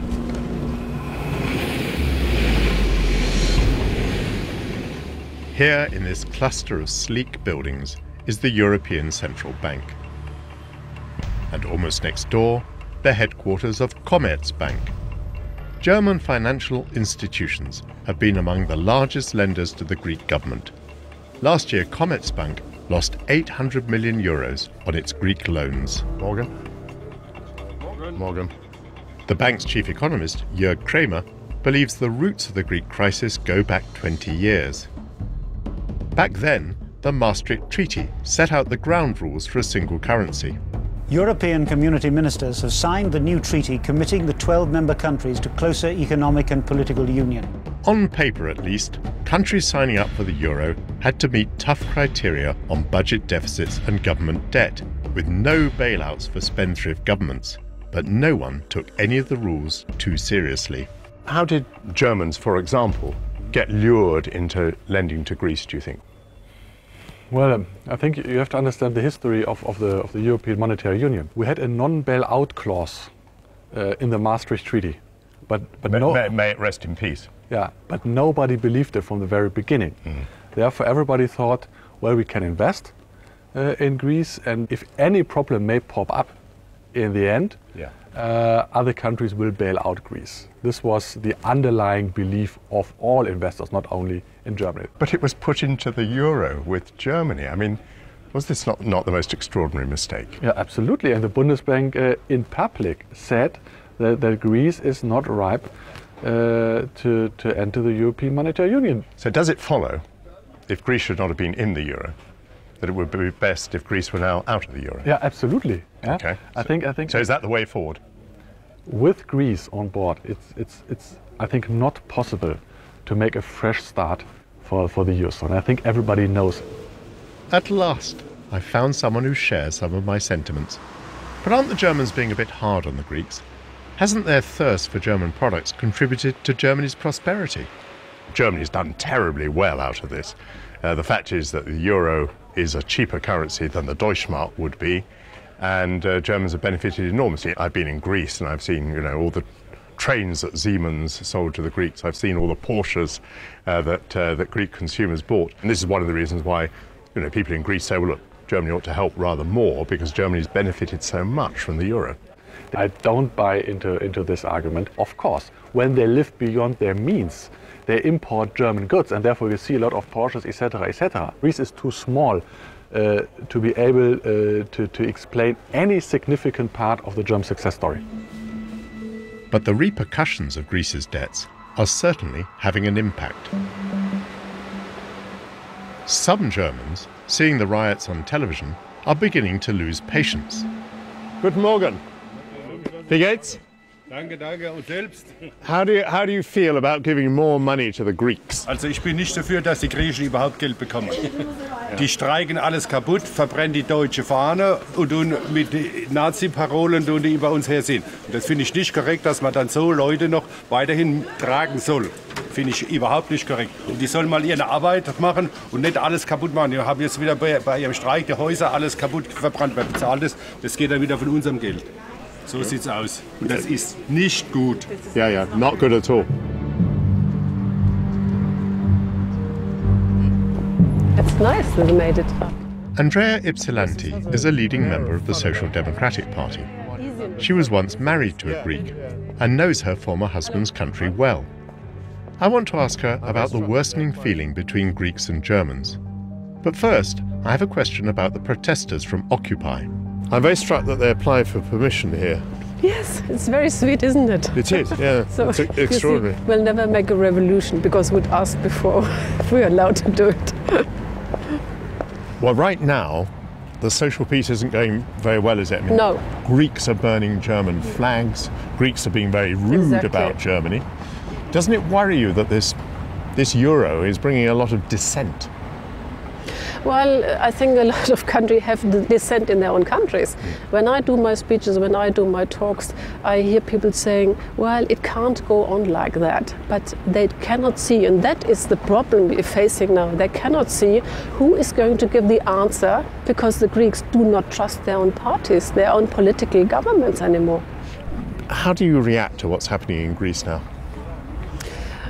Here in this cluster of sleek buildings is the European Central Bank. And almost next door, the headquarters of Commerzbank. German financial institutions have been among the largest lenders to the Greek government. Last year, Commerzbank lost 800 million euros on its Greek loans. Morgen. The bank's chief economist, Jörg Kramer, believes the roots of the Greek crisis go back 20 years. Back then, the Maastricht Treaty set out the ground rules for a single currency. European community ministers have signed the new treaty committing the 12 member countries to closer economic and political union. On paper, at least, countries signing up for the euro had to meet tough criteria on budget deficits and government debt, with no bailouts for spendthrift governments. But no one took any of the rules too seriously. How did Germans, for example, get lured into lending to Greece, do you think? Well, I think you have to understand the history of the European Monetary Union. We had a non-bailout clause in the Maastricht Treaty, But may it rest in peace. Yeah, but nobody believed it from the very beginning. Therefore, everybody thought, well, we can invest in Greece, and if any problem may pop up in the end, other countries will bail out Greece. This was the underlying belief of all investors, not only in Germany. But it was put into the euro with Germany. I mean, was this not the most extraordinary mistake? Yeah, absolutely. And the Bundesbank in public said that Greece is not ripe to enter the European Monetary Union. So does it follow, if Greece should not have been in the euro, that it would be best if Greece were now out of the euro? Yeah, absolutely. Yeah. Okay. I think. So is that the way forward? With Greece on board, it's I think not possible to make a fresh start for the Eurozone. I think everybody knows. At last, I found someone who shares some of my sentiments. But aren't the Germans being a bit hard on the Greeks? Hasn't their thirst for German products contributed to Germany's prosperity? Germany's done terribly well out of this. The fact is that the euro is a cheaper currency than the Deutschmark would be, and Germans have benefited enormously. I've been in Greece and I've seen, all the trains that Siemens sold to the Greeks. I've seen all the Porsches that Greek consumers bought. And this is one of the reasons why, people in Greece say, well, look, Germany ought to help rather more because Germany's benefited so much from the euro. I don't buy into this argument. Of course, when they live beyond their means, they import German goods, and therefore you see a lot of Porsches, etc., etc. Greece is too small to be able to explain any significant part of the German success story. But the repercussions of Greece's debts are certainly having an impact. Some Germans, seeing the riots on television, are beginning to lose patience. Guten Morgen. Wie geht's? Danke, danke. Und selbst? How do you feel about giving more money to the Greeks? Also ich bin nicht dafür, dass die Griechen überhaupt Geld bekommen. Die streiken alles kaputt, verbrennen die deutsche Fahne und tun mit Nazi-Parolen tun die über uns herziehen. Und das finde ich nicht korrekt, dass man dann so Leute noch weiterhin tragen soll. Finde ich überhaupt nicht korrekt. Und die sollen mal ihre Arbeit machen und nicht alles kaputt machen. Die haben jetzt wieder bei ihrem Streik die Häuser alles kaputt verbrannt. Wer bezahlt das geht dann wieder von unserem Geld. So sieht's aus. Und das ist nicht gut. Yeah, not good at all. It's nice that we made it. Andrea Ypsilanti is a leading member of the Social Democratic Party. She was once married to a Greek and knows her former husband's country well. I want to ask her about the worsening feeling between Greeks and Germans. But first, I have a question about the protesters from Occupy. I'm very struck that they applied for permission here. Yes, it's very sweet, isn't it? It is, yeah. So, it's extraordinary. We'll never make a revolution because we'd ask before if we're allowed to do it. Well, right now, the social peace isn't going very well, is it? No. Greeks are burning German flags. Greeks are being very rude about Germany. Doesn't it worry you that this euro is bringing a lot of dissent? Well, I think a lot of countries have the dissent in their own countries. When I do my speeches, when I do my talks, I hear people saying, well, it can't go on like that. But they cannot see, and that is the problem we're facing now. They cannot see who is going to give the answer because the Greeks do not trust their own parties, their own political governments anymore. How do you react to what's happening in Greece now?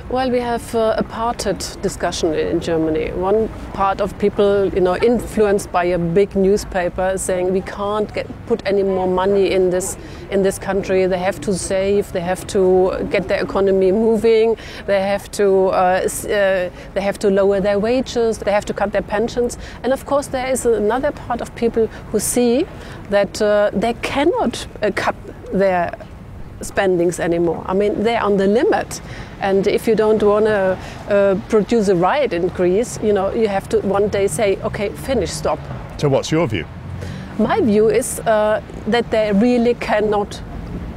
Well, we have a parted discussion in Germany. One part of people, influenced by a big newspaper, saying we can't put any more money in this country. They have to save. They have to get their economy moving. They have to lower their wages. They have to cut their pensions. And of course, there is another part of people who see that they cannot cut their spendings anymore. I mean, they're on the limit. And if you don't want to produce a riot in Greece, you have to one day say, okay, finish, stop. So what's your view? My view is that they really cannot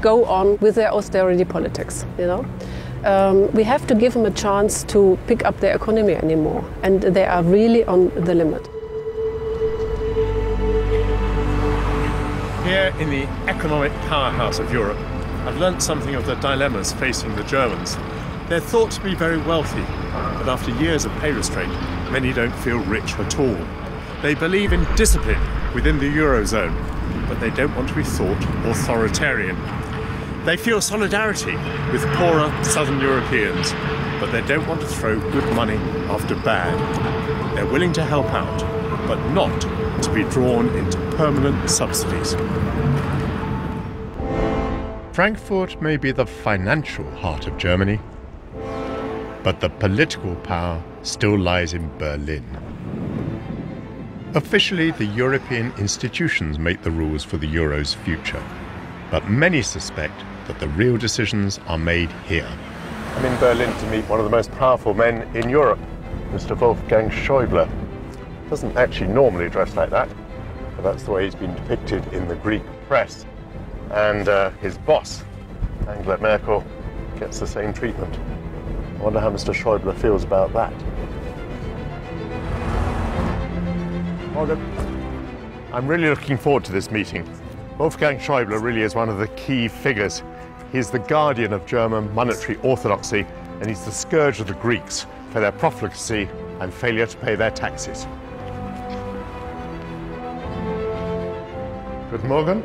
go on with their austerity politics, We have to give them a chance to pick up their economy anymore. And they are really on the limit. Here in the economic powerhouse of Europe, I've learnt something of the dilemmas facing the Germans. They're thought to be very wealthy, but after years of pay restraint, many don't feel rich at all. They believe in discipline within the Eurozone, but they don't want to be thought authoritarian. They feel solidarity with poorer southern Europeans, but they don't want to throw good money after bad. They're willing to help out, but not to be drawn into permanent subsidies. Frankfurt may be the financial heart of Germany, but the political power still lies in Berlin. Officially, the European institutions make the rules for the euro's future, but many suspect that the real decisions are made here. I'm in Berlin to meet one of the most powerful men in Europe, Mr. Wolfgang Schäuble. Doesn't actually normally dress like that, but that's the way he's been depicted in the Greek press. And his boss, Angela Merkel, gets the same treatment. I wonder how Mr. Schäuble feels about that. Morgan, I'm really looking forward to this meeting. Wolfgang Schäuble really is one of the key figures. He's the guardian of German monetary orthodoxy, and he's the scourge of the Greeks for their profligacy and failure to pay their taxes. Good morning.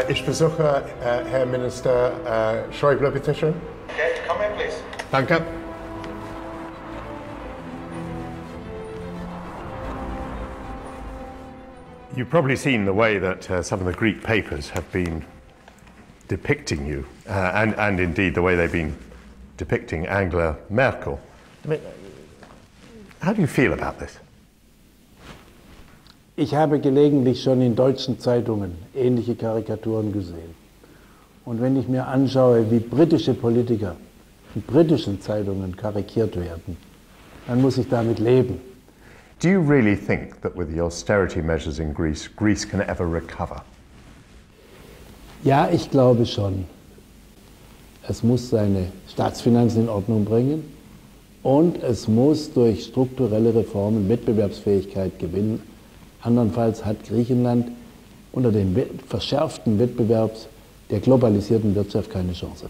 Ich besuche Herr Minister Schäuble, bitte schön. Okay, come in, please. Danke. You've probably seen the way that some of the Greek papers have been depicting you, and indeed the way they've been depicting Angela Merkel. I mean, how do you feel about this? Ich habe gelegentlich schon in deutschen Zeitungen ähnliche Karikaturen gesehen. Und wenn ich mir anschaue, wie britische Politiker in britischen Zeitungen karikiert werden, dann muss ich damit leben. Do you really think that with the austerity measures in Greece, Greece can ever recover? Ja, ich glaube schon. Es muss seine Staatsfinanzen in Ordnung bringen und es muss durch strukturelle Reformen Wettbewerbsfähigkeit gewinnen. Andernfalls hat Griechenland unter dem verschärften Wettbewerb der globalisierten Wirtschaft keine Chance.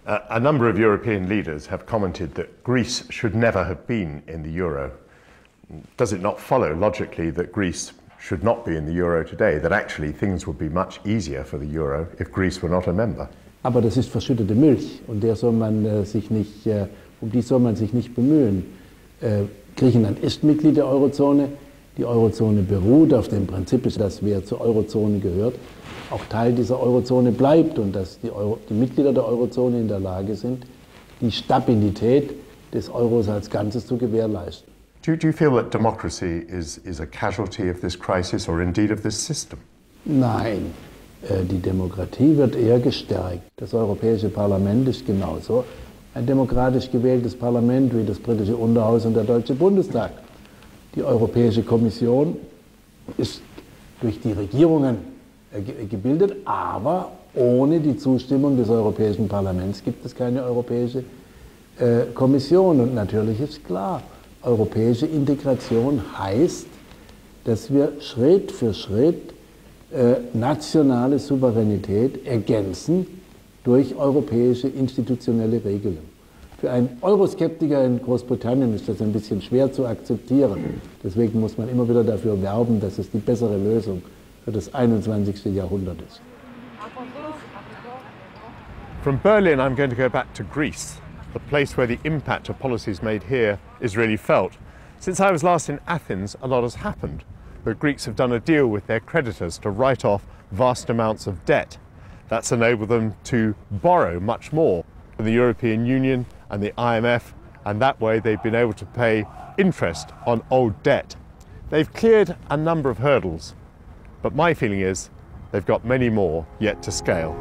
A number of European leaders have commented that Greece should never have been in the euro. Does it not follow logically that Greece should not be in the euro today, that actually things would be much easier for the euro if Greece were not a member? Aber das ist verschüttete Milch und der soll man sich nicht, um die soll man sich nicht bemühen. Griechenland ist Mitglied der Eurozone. Die Eurozone beruht auf dem Prinzip, dass wer zur Eurozone gehört, auch Teil dieser Eurozone bleibt und dass die Mitglieder der Eurozone in der Lage sind, die Stabilität des Euros als Ganzes zu gewährleisten. Do you feel that democracy is a casualty of this crisis or indeed of this system? Nein, die Demokratie wird eher gestärkt. Das Europäische Parlament ist genauso ein demokratisch gewähltes Parlament wie das britische Unterhaus und der Deutsche Bundestag. Die Europäische Kommission ist durch die Regierungen gebildet, aber ohne die Zustimmung des Europäischen Parlaments gibt es keine Europäische Kommission. Und natürlich ist klar, europäische Integration heißt, dass wir Schritt für Schritt nationale Souveränität ergänzen durch europäische institutionelle Regelungen. Für einen Euroskeptiker in Großbritannien ist das ein bisschen schwer zu akzeptieren. Deswegen muss man immer wieder dafür werben, dass es die bessere Lösung für das 21. Jahrhundert ist. From Berlin, I'm going to go back to Greece, the place where the impact of policies made here is really felt. Since I was last in Athens, a lot has happened. The Greeks have done a deal with their creditors to write off vast amounts of debt. That's enabled them to borrow much more from the European Union and the IMF, and that way they've been able to pay interest on old debt. They've cleared a number of hurdles, but my feeling is they've got many more yet to scale.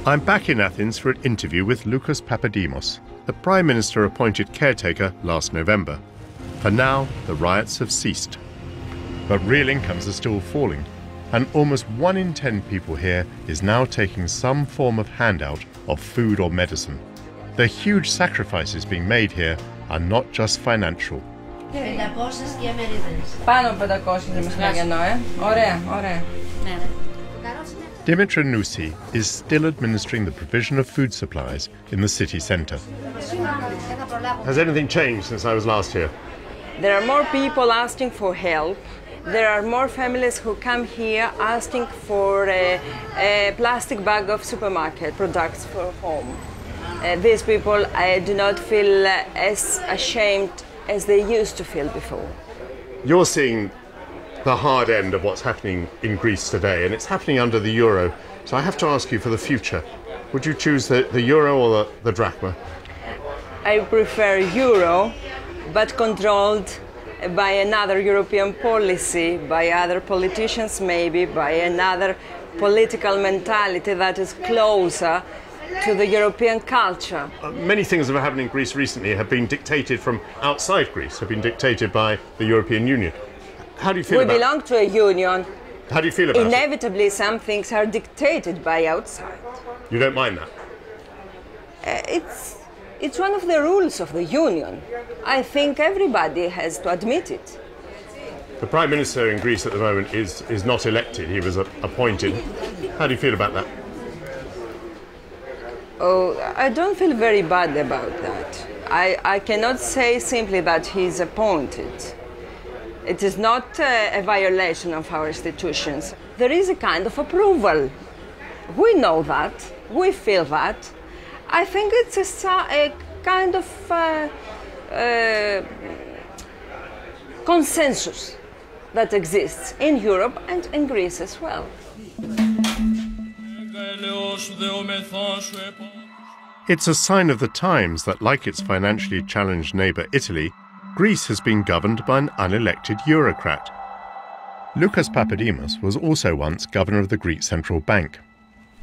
I'm back in Athens for an interview with Lucas Papademos, the Prime Minister appointed caretaker last November. For now, the riots have ceased. But real incomes are still falling, and almost 1 in 10 people here is now taking some form of handout of food or medicine. The huge sacrifices being made here are not just financial. 500 και μερίδες. Πάνω από 500 είναι μεσημεριανό, Ωραία, ωραία. Ναι. Dimitra Nusi is still administering the provision of food supplies in the city centre. Has anything changed since I was last here? There are more people asking for help. There are more families who come here asking for a plastic bag of supermarket products for home. These people do not feel as ashamed as they used to feel before. You're seeing the hard end of what's happening in Greece today, and it's happening under the euro. So I have to ask you, for the future, would you choose the euro or the drachma? I prefer euro, but controlled by another European policy, by other politicians maybe, by another political mentality that is closer to the European culture. Many things that have happened in Greece recently have been dictated from outside Greece, have been dictated by the European Union. How do you feel about it? We belong to a union. How do you feel about it? Inevitably, some things are dictated by outside. You don't mind that? It's one of the rules of the union. I think everybody has to admit it. The Prime Minister in Greece at the moment is not elected, he was appointed. How do you feel about that? Oh, I don't feel very bad about that. I cannot say simply that he's appointed. It is not a violation of our institutions. There is a kind of approval. We know that, we feel that. I think it's a kind of consensus that exists in Europe and in Greece as well. It's a sign of the times that, like its financially challenged neighbour Italy, Greece has been governed by an unelected Eurocrat. Loukas Papademos was also once governor of the Greek Central Bank.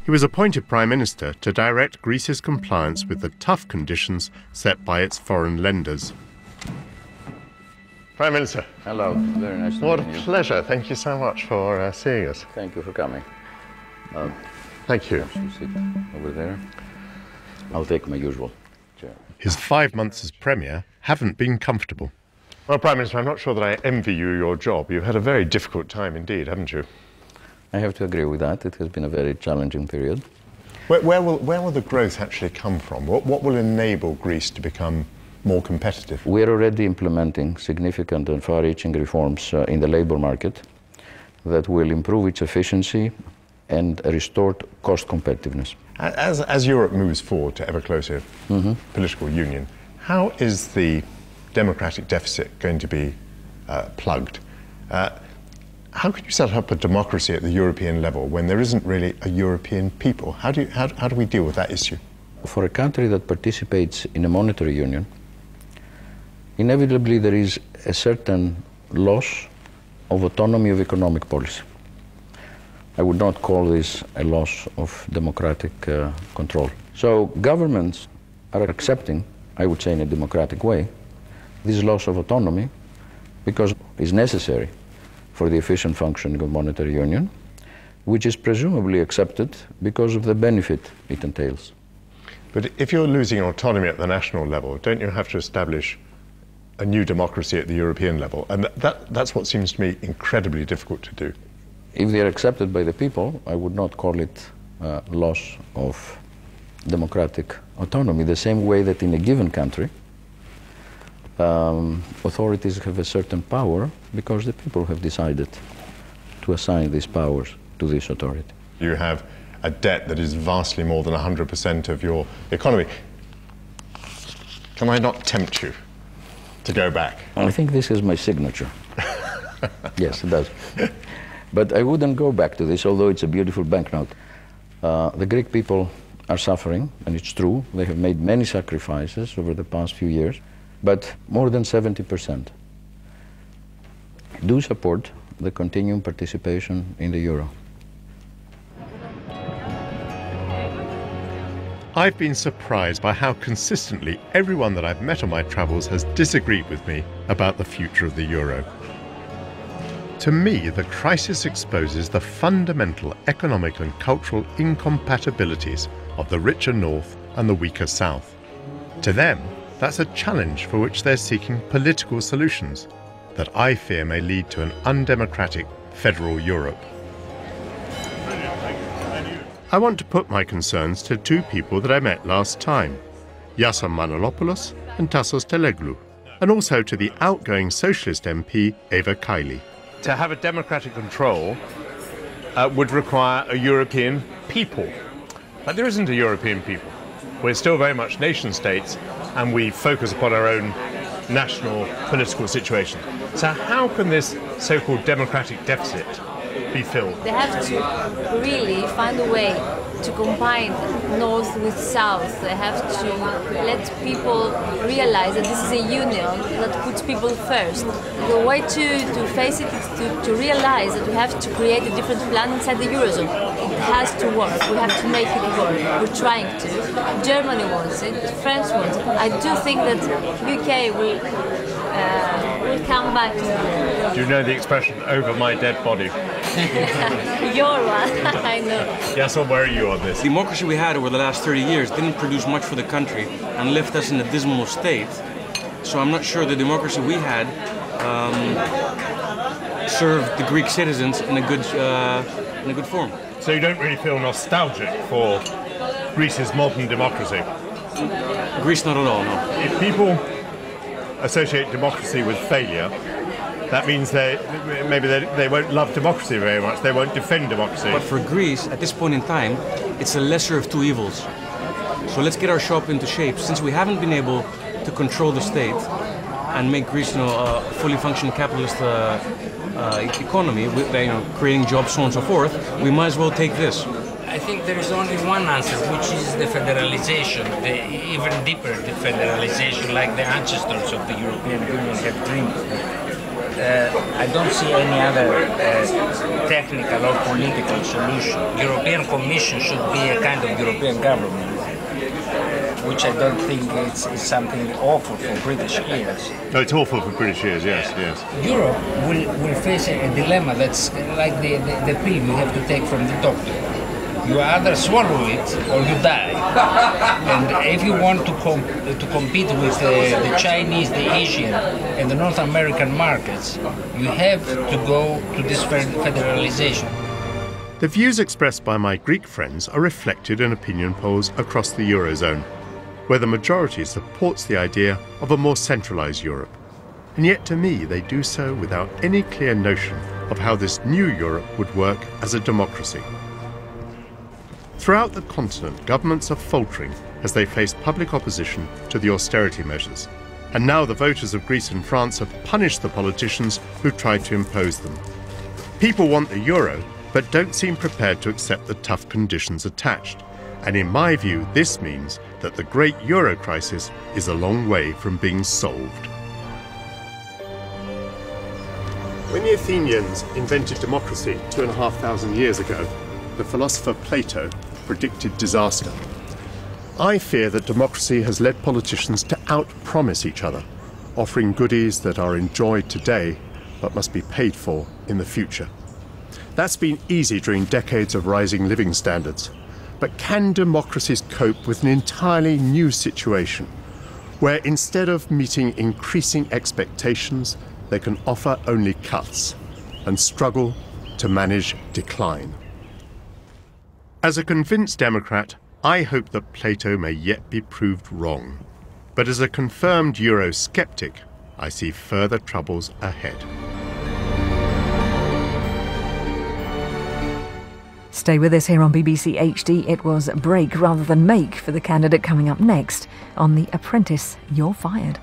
He was appointed Prime Minister to direct Greece's compliance with the tough conditions set by its foreign lenders. Prime Minister. Hello, very nice to meet you. What a pleasure. Thank you so much for seeing us. Thank you for coming. Thank you. You sit over there. I'll take my usual chair. His 5 months as Premier haven't been comfortable. Well, Prime Minister, I'm not sure that I envy you your job. You've had a very difficult time indeed, haven't you? I have to agree with that. It has been a very challenging period. Where will the growth actually come from? What will enable Greece to become more competitive? We are already implementing significant and far-reaching reforms in the labour market that will improve its efficiency and restore cost competitiveness. As Europe moves forward to ever closer political union, how is the democratic deficit going to be plugged? How can you set up a democracy at the European level when there isn't really a European people? How do we deal with that issue? For a country that participates in a monetary union, inevitably there is a certain loss of autonomy of economic policy. I would not call this a loss of democratic control. So governments are accepting, I would say in a democratic way, this loss of autonomy because it's necessary for the efficient functioning of monetary union, which is presumably accepted because of the benefit it entails. But if you're losing autonomy at the national level, don't you have to establish a new democracy at the European level? And that's what seems to me incredibly difficult to do. If they are accepted by the people, I would not call it loss of democratic autonomy, the same way that in a given country, authorities have a certain power because the people have decided to assign these powers to this authority. You have a debt that is vastly more than 100% of your economy. Can I not tempt you to go back? I think this is my signature. Yes, it does. But I wouldn't go back to this, although it's a beautiful banknote. The Greek people are suffering, and it's true. They have made many sacrifices over the past few years. But more than 70% do support the continuing participation in the euro. I've been surprised by how consistently everyone that I've met on my travels has disagreed with me about the future of the euro. To me, the crisis exposes the fundamental economic and cultural incompatibilities of the richer North and the weaker South. To them, that's a challenge for which they're seeking political solutions that I fear may lead to an undemocratic federal Europe. I want to put my concerns to two people that I met last time, Yason Manolopoulos and Tassos Teleglu, and also to the outgoing socialist MP Eva Kaili. to have a democratic control would require a European people. But there isn't a European people. We're still very much nation states, and we focus upon our own national political situation. So how can this so-called democratic deficit be filled? They have to really find a way to combine North with South. They have to let people realize that this is a union that puts people first. The way to face it is to realize that we have to create a different plan inside the Eurozone. It has to work. We have to make it work. We're trying to. Germany wants it. France wants it. I do think that UK will come back to it. Do you know the expression, over my dead body? Your one, I know. Yes, or where are you on this? The democracy we had over the last 30 years didn't produce much for the country and left us in a dismal state. So I'm not sure the democracy we had served the Greek citizens in a good form. So you don't really feel nostalgic for Greece's modern democracy? Greece, not at all, no. If people associate democracy with failure, that means maybe they won't love democracy very much, they won't defend democracy. But for Greece, at this point in time, it's a lesser of two evils. So let's get our shop into shape. Since we haven't been able to control the state and make Greece a fully functioning capitalist economy, with creating jobs, so on and so forth, we might as well take this. I think there is only one answer, which is the federalization, the even deeper the federalization, like the ancestors of the European Union have dreamed. I don't see any other technical or political solution. European Commission should be a kind of European government, which I don't think is something awful for British ears. No, it's awful for British ears, yes. Europe will face a dilemma that's like the pill you have to take from the doctor. You either swallow it or you die. And if you want to compete with the Chinese, the Asian, and the North American markets, you have to go to this federalization. The views expressed by my Greek friends are reflected in opinion polls across the Eurozone, where the majority supports the idea of a more centralised Europe. And yet to me, they do so without any clear notion of how this new Europe would work as a democracy. Throughout the continent, governments are faltering as they face public opposition to the austerity measures. And now the voters of Greece and France have punished the politicians who tried to impose them. People want the euro, but don't seem prepared to accept the tough conditions attached. And in my view, this means that the great euro crisis is a long way from being solved. When the Athenians invented democracy 2,500 years ago, the philosopher Plato predicted disaster. I fear that democracy has led politicians to out-promise each other, offering goodies that are enjoyed today but must be paid for in the future. That's been easy during decades of rising living standards. But can democracies cope with an entirely new situation, where instead of meeting increasing expectations, they can offer only cuts and struggle to manage decline? As a convinced Democrat, I hope that Plato may yet be proved wrong. But as a confirmed Eurosceptic, I see further troubles ahead. Stay with us here on BBC HD. It was break rather than make for the candidate coming up next on The Apprentice, You're Fired.